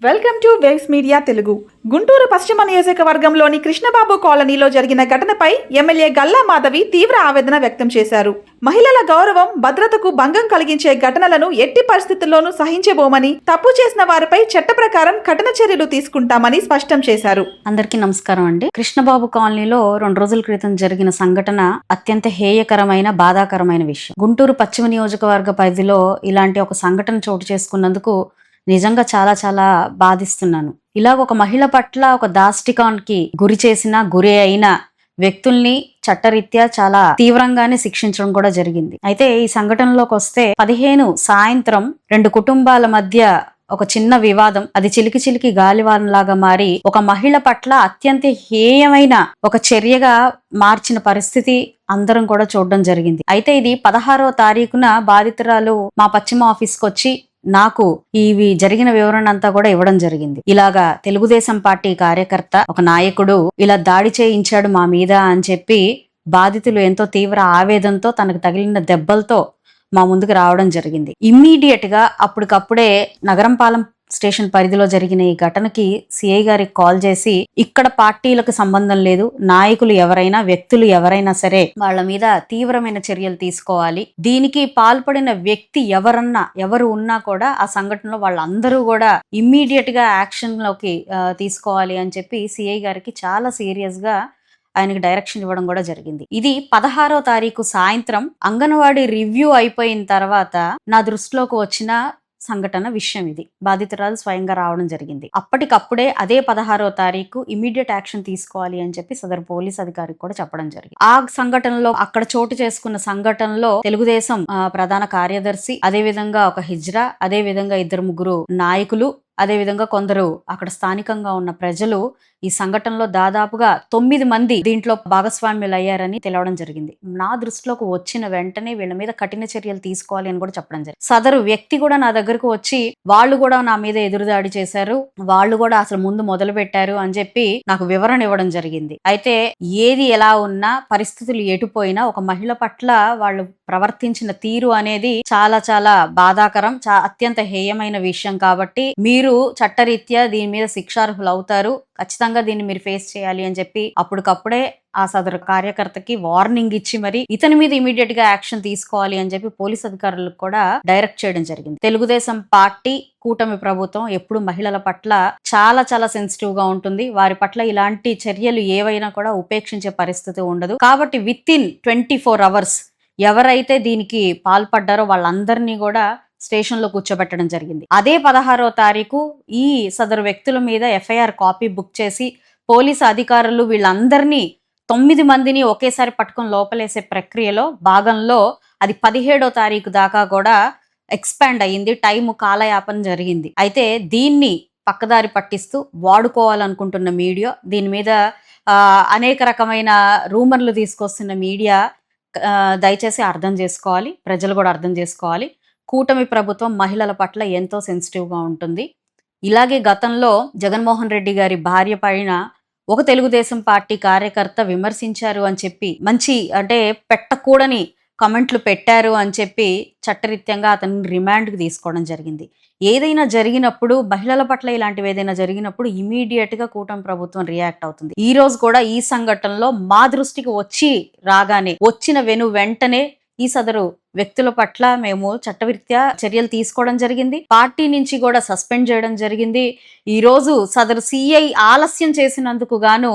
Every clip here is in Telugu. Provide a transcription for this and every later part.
Welcome to waves media Telugu. Guntur పశ్చిమ నియోజకవర్గంలోని కృష్ణబాబు కాలనీలో జరిగిన ఘటనపై ఎమ్మెల్యే గల్లా మాధవి తీవ్ర ఆవేదన వ్యక్తం చేశారు. మహిళల గౌరవం, భద్రతకు భంగం కలిగించే ఘటనలను ఎట్టి పరిస్థితుల్లోనూ సహించబోమని, తప్పు చేసిన వారిపై చట్ట ప్రకారం కఠిన చర్యలు తీసుకుంటామని స్పష్టం చేశారు. అందరికీ నమస్కారం అండి. కృష్ణబాబు కాలనీలో 2 రోజుల క్రితం జరిగిన సంఘటన అత్యంత హేయకరమైన, బాధాకరమైన విషయం. గుంటూరు పశ్చిమ నియోజకవర్గ పరిధిలో ఇలాంటి ఒక సంఘటన చోటు చేసుకున్నందుకు నిజంగా చాలా చాలా బాధిస్తున్నాను. ఇలాగ ఒక మహిళ పట్ల ఒక దాష్టికానికి గురి అయిన వ్యక్తుల్ని చట్టరీత్యా చాలా తీవ్రంగానే శిక్షించడం కూడా జరిగింది. అయితే ఈ సంఘటనలోకి వస్తే 15 సాయంత్రం 2 కుటుంబాల మధ్య ఒక చిన్న వివాదం, అది చిలికి గాలివానలాగా మారి ఒక మహిళ పట్ల అత్యంత హేయమైన ఒక చర్యగా మార్చిన పరిస్థితి అందరం కూడా చూడడం జరిగింది. అయితే ఇది 16వ తారీఖున బాధితురాలు మా పశ్చిమ ఆఫీస్కి వచ్చి నాకు ఇవి జరిగిన వివరణ అంతా కూడా ఇవ్వడం జరిగింది. ఇలాగా తెలుగుదేశం పార్టీ కార్యకర్త, ఒక నాయకుడు ఇలా దాడి చేయించాడు మా మీద అని చెప్పి బాధితులు ఎంతో తీవ్ర ఆవేదనతో, తనకు తగిలిన దెబ్బలతో మా ముందుకు రావడం జరిగింది. ఇమ్మీడియట్ గా అప్పటికప్పుడే నగరంపాలెం స్టేషన్ పరిధిలో జరిగిన ఈ ఘటనకి సిఐ గారికి కాల్ చేసి, ఇక్కడ పార్టీలకు సంబంధం లేదు, నాయకులు ఎవరైనా, వ్యక్తులు ఎవరైనా సరే వాళ్ళ మీద తీవ్రమైన చర్యలు తీసుకోవాలి, దీనికి పాల్పడిన వ్యక్తి ఎవరు ఉన్నా కూడా ఆ సంఘటనలో వాళ్ళందరూ కూడా ఇమ్మీడియట్ గా యాక్షన్ లోకి తీసుకోవాలి అని చెప్పి సిఐ గారికి చాలా సీరియస్ గా ఆయనకి డైరెక్షన్ ఇవ్వడం కూడా జరిగింది. ఇది 16వ తారీఖు సాయంత్రం అంగన్వాడీ రివ్యూ అయిపోయిన తర్వాత నా దృష్టిలోకి వచ్చిన సంఘటన విషయం ఇది. బాధితురాలు స్వయంగా రావడం జరిగింది. అప్పటికప్పుడే అదే 16వ తారీఖు ఇమీడియట్ యాక్షన్ తీసుకోవాలి అని చెప్పి సదరు పోలీస్ అధికారికి కూడా చెప్పడం జరిగింది. ఆ సంఘటనలో, అక్కడ చోటు చేసుకున్న సంఘటనలో తెలుగుదేశం ప్రధాన కార్యదర్శి, అదే విధంగా ఒక హిజ్రా, అదే విధంగా 2-3 నాయకులు, అదే విధంగా కొందరు అక్కడ స్థానికంగా ఉన్న ప్రజలు ఈ సంఘటనలో దాదాపుగా 9 మంది దీంట్లో భాగస్వామ్యులు అయ్యారని తెలవడం జరిగింది. నా దృష్టిలోకి వచ్చిన వెంటనే వీళ్ళ మీద కఠిన చర్యలు తీసుకోవాలి అని కూడా చెప్పడం జరిగింది. సదరు వ్యక్తి కూడా నా దగ్గరకు వచ్చి వాళ్ళు కూడా నా మీద ఎదురుదాడి చేశారు, వాళ్ళు కూడా అసలు ముందు మొదలు పెట్టారు అని చెప్పి నాకు వివరణ ఇవ్వడం జరిగింది. అయితే ఏది ఎలా ఉన్నా, పరిస్థితులు ఎటుపోయినా, ఒక మహిళ పట్ల వాళ్ళు ప్రవర్తించిన తీరు అనేది చాలా చాలా బాధాకరం, అత్యంత హేయమైన విషయం. కాబట్టి మీరు చట్టరీత్యా దీని మీద శిక్షార్హులు అవుతారు, ఖచ్చితంగా దీన్ని మీరు ఫేస్ చేయాలి అని చెప్పి అప్పటికప్పుడే ఆ సదరు కార్యకర్తకి వార్నింగ్ ఇచ్చి మరి ఇతని మీద ఇమీడియట్ గా యాక్షన్ తీసుకోవాలి అని చెప్పి పోలీస్ అధికారులకు కూడా డైరెక్ట్ చేయడం జరిగింది. తెలుగుదేశం పార్టీ, కూటమి ప్రభుత్వం ఎప్పుడు మహిళల పట్ల చాలా చాలా సెన్సిటివ్ గా ఉంటుంది. వారి పట్ల ఇలాంటి చర్యలు ఏవైనా కూడా ఉపేక్షించే పరిస్థితి ఉండదు. కాబట్టి విత్-ఇన్ 24 hours ఎవరైతే దీనికి పాల్పడ్డారో వాళ్ళందరినీ కూడా స్టేషన్ లో కూర్చోబెట్టడం జరిగింది. అదే 16వ తారీఖు ఈ సదరు వ్యక్తుల మీద ఎఫ్ఐఆర్ కాపీ బుక్ చేసి పోలీసు అధికారులు వీళ్ళందరినీ 9 మందిని ఒకేసారి పట్టుకొని లోపలేసే ప్రక్రియలో భాగంలో అది 17వ తారీఖు దాకా కూడా ఎక్స్పాండ్ అయ్యింది. టైము కాలయాపన జరిగింది. అయితే దీన్ని పక్కదారి పట్టిస్తూ వాడుకోవాలనుకుంటున్న మీడియా, దీని మీద అనేక రకమైన రూమర్లు తీసుకొస్తున్న మీడియా దయచేసి అర్థం చేసుకోవాలి, ప్రజలు కూడా అర్థం చేసుకోవాలి. కూటమి ప్రభుత్వం మహిళల పట్ల ఎంతో సెన్సిటివ్గా ఉంటుంది. ఇలాగే గతంలో జగన్మోహన్ రెడ్డి గారి భార్య పైన ఒక తెలుగుదేశం పార్టీ కార్యకర్త విమర్శించారు అని చెప్పి, అంటే పెట్టకూడని కమెంట్లు పెట్టారు అని చెప్పి చట్టరీత్యంగా అతన్ని రిమాండ్కి తీసుకోవడం జరిగింది. ఏదైనా జరిగినప్పుడు, మహిళల పట్ల ఇలాంటివి ఏదైనా జరిగినప్పుడు ఇమీడియట్ గా కూటమి ప్రభుత్వం రియాక్ట్ అవుతుంది. ఈ రోజు కూడా ఈ సంఘటనలో మా దృష్టికి వచ్చిన వెంటనే ఈ సదరు వ్యక్తుల పట్ల మేము చట్టరీత్యా చర్యలు తీసుకోవడం జరిగింది. పార్టీ నుంచి కూడా సస్పెండ్ చేయడం జరిగింది. ఈ రోజు సదరు సిఐ ఆలస్యం చేసినందుకు గాను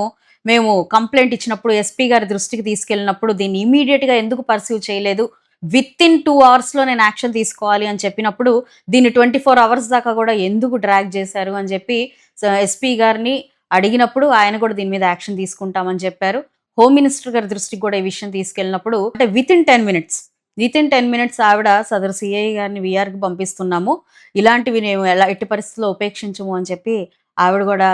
మేము కంప్లైంట్ ఇచ్చినప్పుడు, ఎస్పీ గారి దృష్టికి తీసుకెళ్ళినప్పుడు దీన్ని ఇమీడియట్ గా ఎందుకు పర్సీవ్ చేయలేదు, విత్-ఇన్ 2 hours లో నేను యాక్షన్ తీసుకోవాలి అని చెప్పినప్పుడు దీన్ని 24 hours దాకా కూడా ఎందుకు డ్రాగ్ చేశారు అని చెప్పి ఎస్పీ గారిని అడిగినప్పుడు ఆయన కూడా దీని మీద యాక్షన్ తీసుకుంటామని చెప్పారు. హోమ్ మినిస్టర్ గారి దృష్టికి కూడా ఈ విషయం తీసుకెళ్ళినప్పుడు, అంటే విత్-ఇన్ 10 minutes ఆవిడ సదరు సిఐ గారిని విఆర్కి పంపిస్తున్నాము, ఇలాంటివి మేము ఎట్టి పరిస్థితుల్లో ఉపేక్షించము అని చెప్పి ఆవిడ కూడా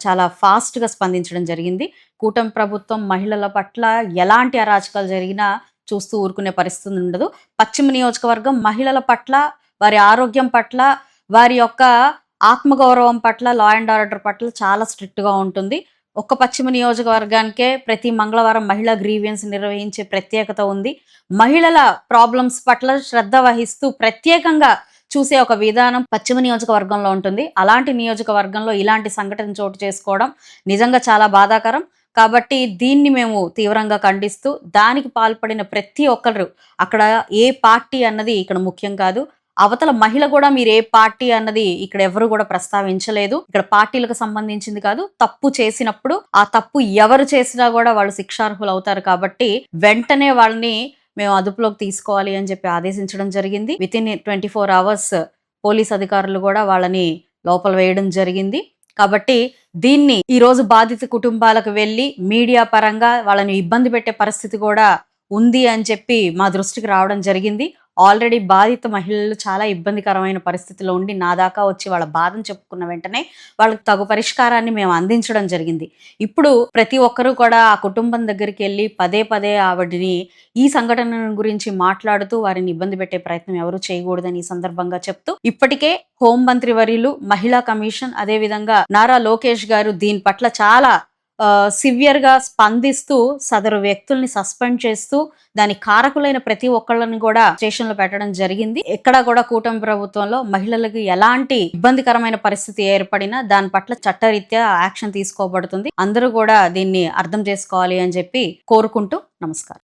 చాలా ఫాస్ట్గా స్పందించడం జరిగింది. కూటమి ప్రభుత్వం మహిళల పట్ల ఎలాంటి అరాచకాలు జరిగినా చూస్తూ ఊరుకునే పరిస్థితి ఉండదు. పశ్చిమ నియోజకవర్గం మహిళల పట్ల, వారి ఆరోగ్యం పట్ల, వారి యొక్క ఆత్మగౌరవం పట్ల, లా అండ్ ఆర్డర్ పట్ల చాలా స్ట్రిక్ట్గా ఉంటుంది. ఒక్క పశ్చిమ నియోజకవర్గానికే ప్రతి మంగళవారం మహిళా గ్రీవియన్స్ నిర్వహించే ప్రత్యేకత ఉంది. మహిళల ప్రాబ్లమ్స్ పట్ల శ్రద్ధ వహిస్తూ ప్రత్యేకంగా చూసే ఒక విధానం పశ్చిమ నియోజకవర్గంలో ఉంటుంది. అలాంటి నియోజకవర్గంలో ఇలాంటి సంఘటన చోటు చేసుకోవడం నిజంగా చాలా బాధాకరం. కాబట్టి దీన్ని మేము తీవ్రంగా ఖండిస్తూ, దానికి పాల్పడిన ప్రతి ఒక్కరు, అక్కడ ఏ పార్టీ అన్నది ఇక్కడ ముఖ్యం కాదు, అవతల మహిళ కూడా మీరు ఏ పార్టీ అన్నది ఇక్కడ ఎవరు కూడా ప్రస్తావించలేదు. ఇక్కడ పార్టీలకు సంబంధించింది కాదు. తప్పు చేసినప్పుడు ఆ తప్పు ఎవరు చేసినా కూడా వాళ్ళు శిక్షార్హులు అవుతారు. కాబట్టి వెంటనే వాళ్ళని మేము అదుపులోకి తీసుకోవాలి అని చెప్పి ఆదేశించడం జరిగింది. వితిన్ 24 hours పోలీస్ అధికారులు కూడా వాళ్ళని లోపల వేయడం జరిగింది. కాబట్టి దీన్ని ఈ రోజు బాధిత కుటుంబాలకు వెళ్ళి మీడియా పరంగా వాళ్ళని ఇబ్బంది పెట్టే పరిస్థితి కూడా ఉంది అని చెప్పి మా దృష్టికి రావడం జరిగింది. ఆల్రెడీ బాధిత మహిళలు చాలా ఇబ్బందికరమైన పరిస్థితిలో ఉండి నా దాకా వచ్చి వాళ్ళ బాధను చెప్పుకున్న వెంటనే వాళ్ళకి తగు పరిష్కారాన్ని మేము అందించడం జరిగింది. ఇప్పుడు ప్రతి ఒక్కరూ కూడా ఆ కుటుంబం దగ్గరికి వెళ్ళి పదే పదే ఆవిడని ఈ సంఘటన గురించి మాట్లాడుతూ వారిని ఇబ్బంది పెట్టే ప్రయత్నం ఎవరు చేయకూడదని ఈ సందర్భంగా చెప్తూ, ఇప్పటికే హోంమంత్రి వర్యులు, మహిళా కమిషన్, అదేవిధంగా నారా లోకేష్ గారు దీని పట్ల చాలా సివియర్ గా స్పందిస్తూ సదరు వ్యక్తుల్ని సస్పెండ్ చేస్తూ దాని కారకులైన ప్రతి ఒక్కళ్ళని కూడా స్టేషన్ లో పెట్టడం జరిగింది. ఎక్కడా కూడా కూటమి ప్రభుత్వంలో మహిళలకు ఎలాంటి ఇబ్బందికరమైన పరిస్థితి ఏర్పడినా దాని పట్ల చట్టరీత్యా యాక్షన్ తీసుకోబడుతుంది. అందరూ కూడా దీన్ని అర్థం చేసుకోవాలి అని చెప్పి కోరుకుంటూ నమస్కారం.